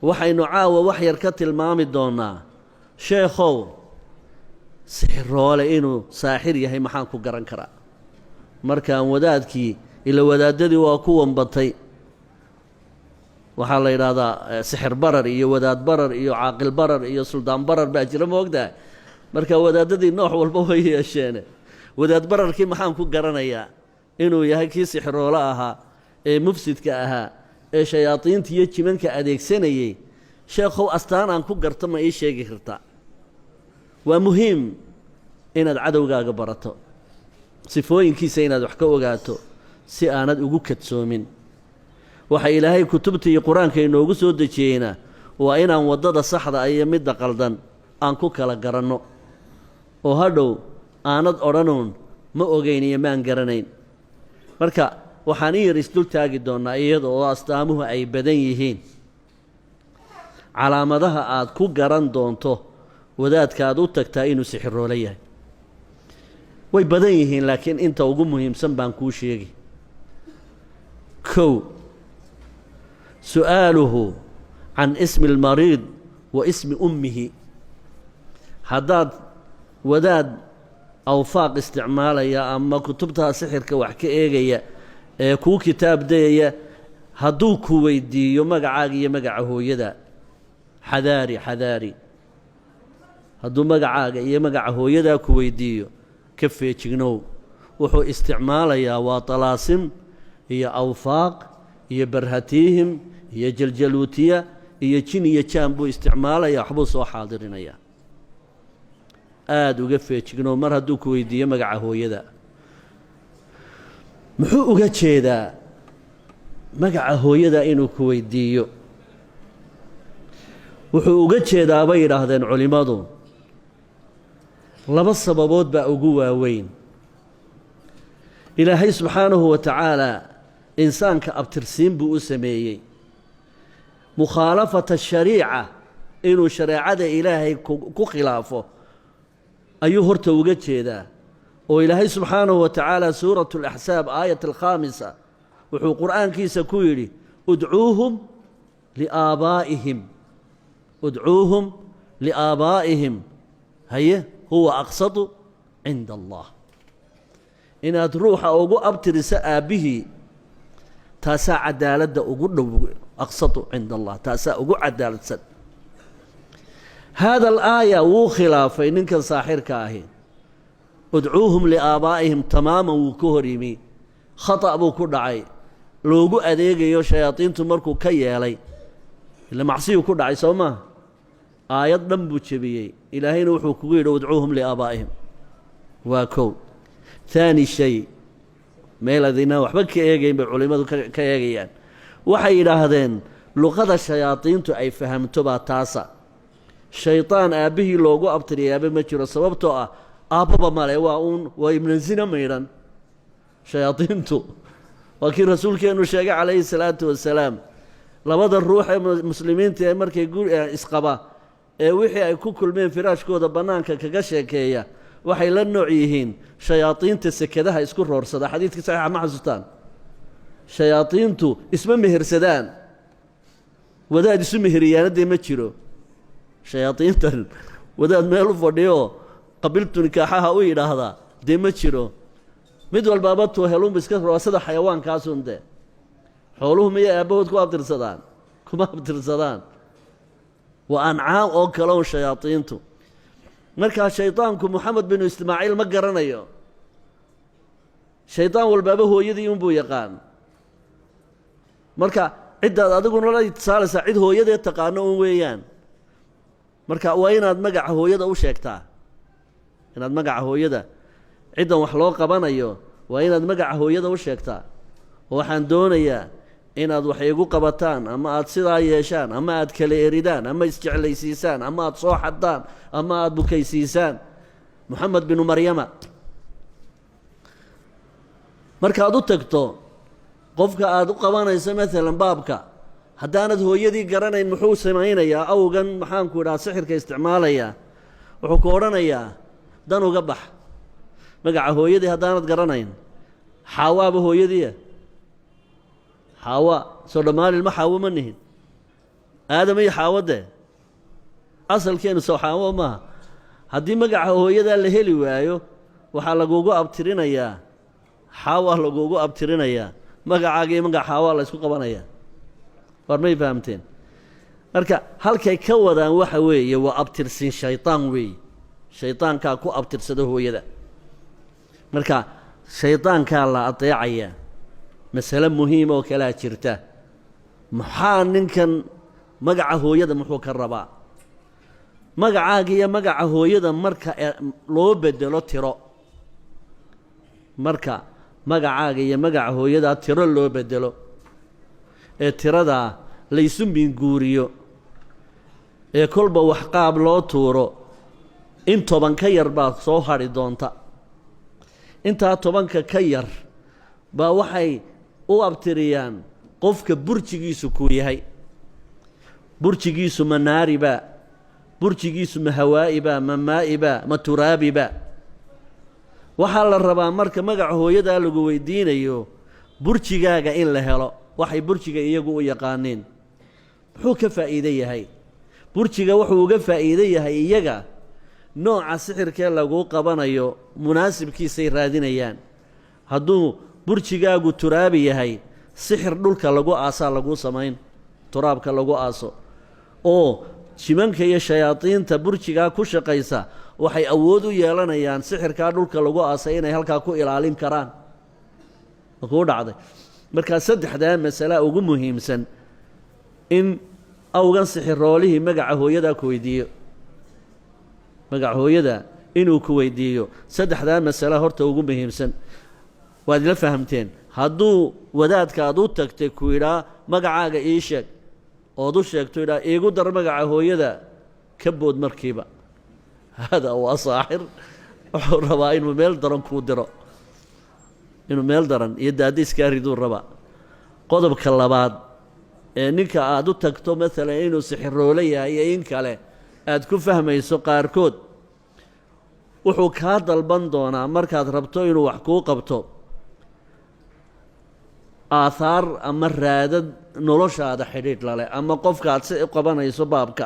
waxaynu caawa wax yar ka tilmaami doonaa sheekhow sixiroole inuu saaxir yahay maxaan ku garan karaa markaan wadaadkii ila wadaadadii waa ku wambatay waxaa la yidhaahdaa sixir barar iyo wadaad barar iyo caaqil barar iyo suldaan barar baa jira ma ogtahay marka wadaadadii nooc walba way yeesheene wadaad bararkii maxaan ku garanayaa inuu yahay kii sixiroole ahaa ee mufsidka ahaa ee shayaadiinta iyo jimanka adeegsanayay sheekhow astaan aan ku garto ma ii sheegi kartaa waa muhiim inaad cadowgaaga barato sifooyinkiisa inaad wax ka ogaato si aanad ugu kadsoomin waxa ilaahay kutubta iyo qur-aanka inoogu soo dejiyeyna waa inaan waddada saxda iyo midda qaldan aan ku kala garanno oo hadhow aanad odhanuun ma ogayn iyo maan garanayn marka waxaan in yar isdul taagi doonnaa iyada oo astaamuhu ay badan yihiin calaamadaha aad ku garan doonto wadaadka aad u tagtaa inuu sixiroole yahay way badan yihiin laakiin inta ugu muhiimsan baan kuu sheegi kow su'aaluhu can ismi almariid wa ismi ummihi haddaad wadaad awfaaq isticmaalaya ama kutubtaa sixirka wax ka eegaya ee kuu kitaab dayaya hadduu ku weydiiyo magacaaga iyo magaca hooyada xadaari hadduu magacaaga iyo magaca hooyadaa ku weydiiyo ka feejignow wuxuu isticmaalayaa waa talaasim iyo awfaaq iyo barhatiihim iyo jaljaluutiya iyo jin iyo jaan buu isticmaalayaa waxbuu soo xaadirinayaa aada uga feejignow mar hadduu ku weydiiyo magaca hooyada muxuu uga jeedaa magaca hooyada inuu ku weydiiyo wuxuu uga jeedaa bay yidhaahdeen culimmadu laba sababood baa ugu waaweyn ilaahay subxaanahu wa tacaalaa insaanka abtirsiin buu u sameeyey mukhaalafata shariica inuu shareecada ilaahay ku khilaafo ayuu horta uga jeedaa oo ilaahay subxaanahu wa tacaala suuratu alaxsaab aayat alkhaamisa wuxuu qur'aankiisa ku yidhi udcuuhum liaabaa'ihim haye huwa aqsadu cinda allah inaad ruuxa ugu abtiriso aabbihii taasaa cadaaladda ugu dhow aqsadu cinda allah taasaa ugu cadaaladsan haada alaaya wuu khilaafay ninkan saaxirka ahi udcuuhum liaabaa'ihim tamaaman wuu ka hor yimi khata' buu ku dhacay loogu adeegayo shayaadiintu markuu ka yeelay ila macsiyuu ku dhacay soo maaha aayad dhan buu jebiyey ilaahayna wuxuu kugu yidhi udcuuhum liaabaa'ihim waa kow haani shay meel adinaan waxba ka eegayn bay culimmadu ka eegayaan waxay yidhaahdeen luqada shayaadiintu ay fahamto baa taasa shaydaan aabbihii loogu abtiriyaaba ma jiro sababtoo ah aabbaba male waa ibnazina maydhan shayaadiintu waa kii rasuulkeennu sheegay calayhi salaatu wasalaam labada ruux ee muslimiinta ee markay isqaba ee wixii ay ku kulmeen firaashkooda bannaanka kaga sheekeeya waxay la nooc yihiin shayaadiinta sekadaha isku roorsada xadiidkii saxiixa ma xasuustaan shayaadiintu isma mehersadaan wadaad isu meheriyaana dee ma jiro shayaadiintan wadaad meel u fadhiyo qabiltu nikaaxaha u yidhaahdaa dee ma jiro mid walbaaba tuu helunba iska roosada xayawaankaasun dee xooluhu miyay aabbahood ku abtirsadaan kuma abtirsadaan waa ancaam oo kale un shayaadiintu markaa shaydaanku moxamed binu ismaaciil ma garanayo shaydaan walbaaba hooyadii unbuu yaqaan marka ciddaad adiguna la itisaalaysaa cid hooyadee taqaano un weeyaan marka waa inaad magaca hooyada u sheegtaa inaad magaca hooyada ciddan wax loo qabanayo waa inaad magaca hooyada u sheegtaa oo waxaan doonayaa inaad wax igu qabataan ama aad sidaa yeeshaan ama aad kala eridaan ama isjeclaysiisaan ama aad soo xaddaan ama aad bukaysiisaan moxamed binu maryama markaad u tagto qofka aad u qabanayso maalan baabka haddaanad hooyadii garanayn muxuu samaynayaa awgan maxaanku idhaha sixirka isticmaalayaa wuxuu ku odhanayaa dan uga bax magaca hooyadii haddaanad garanayn xaawaaba hooyadiia xaawa soo dhammaan ilma xaawo ma nihin aadam iyo xaawade asalkeenu soo xaawo maaha haddii magaca hooyadaa la heli waayo waxaa lagugu abtirinayaa xaawaa lagugu abtirinayaa magacaaga iyo magaca xaawaa la isku qabanayaa war may fahamteen marka halkay ka wadaan waxa weeye waa abtirsin shaytaan weeye shaydaankaa ku abtirsada hooyada marka shaydaankaa la adeecayaa masale muhiim oo kalaa jirta maxaa ninkan magaca hooyada muxuu ka rabaa magacaaga iyo magaca hooyada marka loo bedelo tiro marka magacaaga iyo magaca hooyadaa tiro loo bedelo ee tiradaa laysu minguuriyo ee kolba wax qaab loo tuuro in 10 ka yar baa soo hadhi doonta intaa 10ka ka yar baa waxay u abtiriyaan qofka burjigiisu ku yahay burjigiisu ma naariba burjigiisu ma hawaa'iba ma maa'iba ma turaabiba waxaa la rabaa marka magaca hooyadaa lagu weydiinayo burjigaaga in la helo waxay burjiga iyagu u yaqaaneen muxuu ka faa'iido yahay burjiga wuxuu uga faa'iido yahay iyaga nooca sixirkee lagu qabanayo munaasibkiisay raadinayaan hadduu burjigaagu turaabi yahay sixir dhulka lagu aasaa lagu samayn turaabka lagu aaso oo jimanka iyo shayaadiinta burjigaa ku shaqaysa waxay awood u yeelanayaan sixirkaa dhulka lagu aasay inay halkaa ku ilaalin karaan ma kuu dhacday markaa saddexdaa masala ugu muhiimsan in awgan sixiroolihii magaca hooyadaa ku weydiiyo magaca hooyada inuu ku weydiiyo saddexdaa masala horta ugu muhiimsan waad ila fahamteen hadduu wadaadka aad u tagtay ku yidhaa magacaaga ii sheeg ood u sheegto yidhaa iigu dar magaca hooyada ka bood markiiba hada waa saaxir wuxuu rabaa inuu meel daran kuu diro inuu meel daran iyo daadi iskaa riduu rabaa qodobka labaad ee ninka aad u tagto maalan inuu sixiroole yahay iyo in kale aad ku fahmayso qaarkood wuxuu kaa dalban doonaa markaad rabto inuu wax kuu qabto aahaar ama raadad noloshaada xidhiidh lale ama qofkaaad si u qabanayso baabka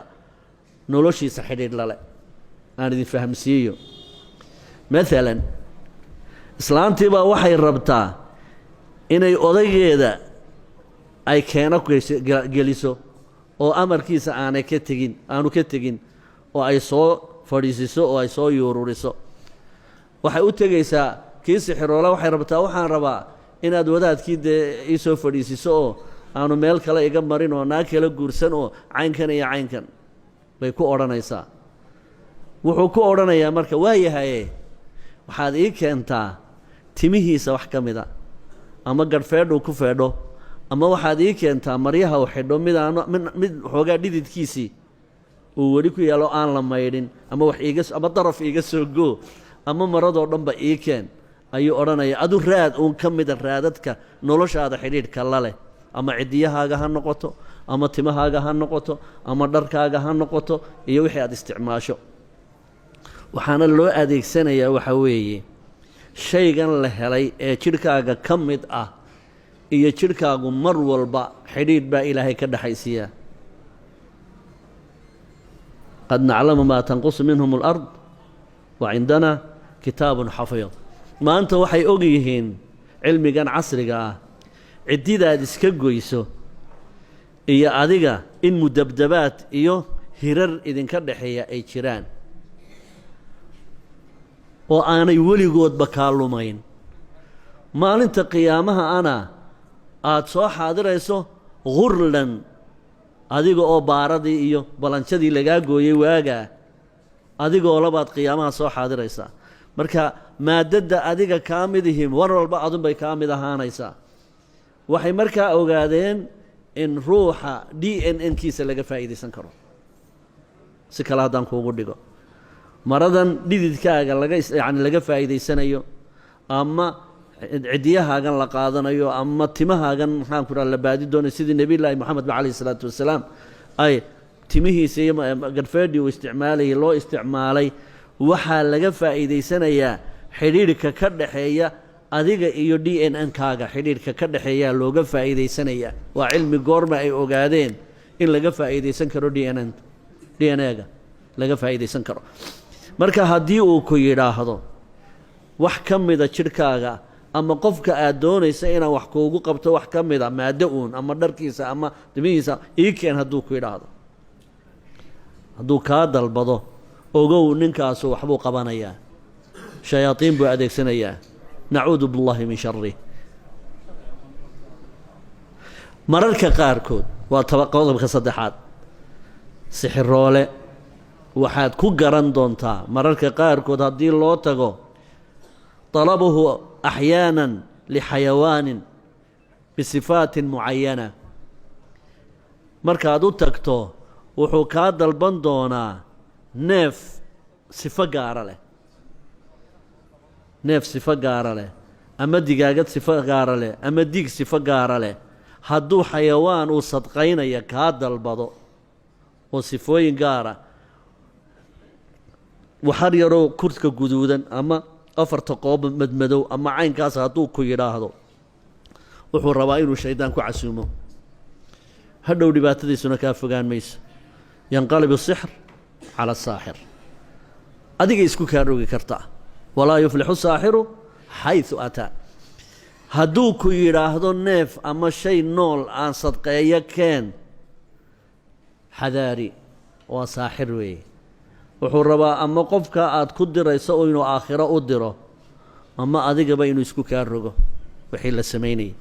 noloshiisa xidhiidh lale aan idin fahamsiiyo maalan islaantii baa waxay rabtaa inay odaygeeda ay keeno geliso oo amarkiisa aanu ka tegin oo ay soo fadhiisiso oo ay soo yuururiso waxay u tegaysaa kii sixiroola waxay rabtaa waxaan rabaa inaad wadaadkii dee ii soo fadhiisiso oo aanu meel kale iga marin oo naag kala guursan oo caynkan iyo caynkan bay ku odhanaysaa wuxuu ku odhanayaa marka waayahaye waxaad ii keentaa timihiisa wax ka mida ama garhfeedhuu ku feedho ama waxaad ii keentaa maryaha u xidho mid waxoogaa dhididkiisii uu weli ku yaalo aan la maydhin ama daraf iiga soo goo ama maradoo dhanba ii keen ayuu odhanaya adu raad uun ka mida raadadka noloshaada xidhiidhka la leh ama ciddiyahaaga ha noqoto ama timahaaga ha noqoto ama dharkaaga ha noqoto iyo wixii aad isticmaasho waxaana loo adeegsanayaa waxa weeye shaygan la helay ee jidhkaaga ka mid ah iyo jidhkaagu mar walba xidhiidh baa ilaahay ka dhexaysiiyaa qad naclamu maa tanqusu minhum alard wa cindana kitaabun xafiid maanta waxay og yihiin cilmigan casriga ah ciddidaad iska goyso iyo adiga in mudabdabaad iyo hirar idinka dhexeeya ay jiraan oo aanay weligoodba kaa lumayn maalinta qiyaamaha ana aad soo xaadirayso ghurlan adiga oo baaradii iyo balanjadii lagaa gooyey waagaa adigoo labaad qiyaamaha soo xaadiraysaa marka maadadda adiga kaa midihim war walba adunbay kaa mid ahaanaysaa waxay markaa ogaadeen in ruuxa DNN-kiisa laga faa'iidaysan karo si kale haddaan kuugu dhigo maradan dhididkaaga laga faa'iidaysanayo ama ciddiyahaagan la qaadanayo ama timahaagan maxaan ku dhaha la baadi doonayo sidii nebiyullaahi moxamed ba calayhi salaatu wasalaam ay timihiisa iyo garhfeedhii uu isticmaalayay loo isticmaalay waxaa laga faa'iidaysanayaa xidhiidhka ka dhaxeeya adiga iyo DNN-kaaga xidhiidhka ka dhaxeeyaa looga faa'iidaysanayaa waa cilmi goorma ay ogaadeen in laga faa'iidaysan karo DNA-ga laga faa'iidaysan karo. marka haddii uu ku yidhaahdo wax ka mida jidhkaaga ama qofka aad doonaysa inaan wax kuugu qabto wax ka mida maaddo uun ama dharkiisa ama dimihiisa ii keen hadduu ku yidhaahdo, hadduu kaa dalbado ogow ninkaasu waxbuu qabanayaa, shayaadiin buu adeegsanayaa. nacuudu billahi min sharih. mararka qaarkood waa qodobka saddexaad, sixiroole waxaad ku garan doontaa mararka qaarkood haddii loo tago talabuhu axyaanan lixayawaanin bisifaatin mucayana. markaad u tagto wuxuu kaa dalban doonaa neef sifo gaara leh, neef sifo gaara leh ama digaagad sifo gaara leh ama diig sifo gaara leh. hadduu xayawaan uu sadqaynaya kaa dalbado oo sifooyin gaara, waxar yaroo kurka guduudan ama afarta qoob madmadow ama caynkaas hadduu ku yidhaahdo wuxuu rabaa inuu shaydaan ku casuumo. hadhow dhibaatadiisuna kaa fogaan mayso. yanqalib asixr cala asaaxir. adiga isku kaa rogi kartaa. walaa yuflixu saaxiru xaysu ataa. hadduu ku yidhaahdo neef ama shay nool aan sadqeeyo keen, xadaari, waa saaxir weeye. wuxuu rabaa ama qofka aad ku dirayso oo inuu aakhiro u diro ama adigaba inuu isku kaa rogo wixii la samaynayay.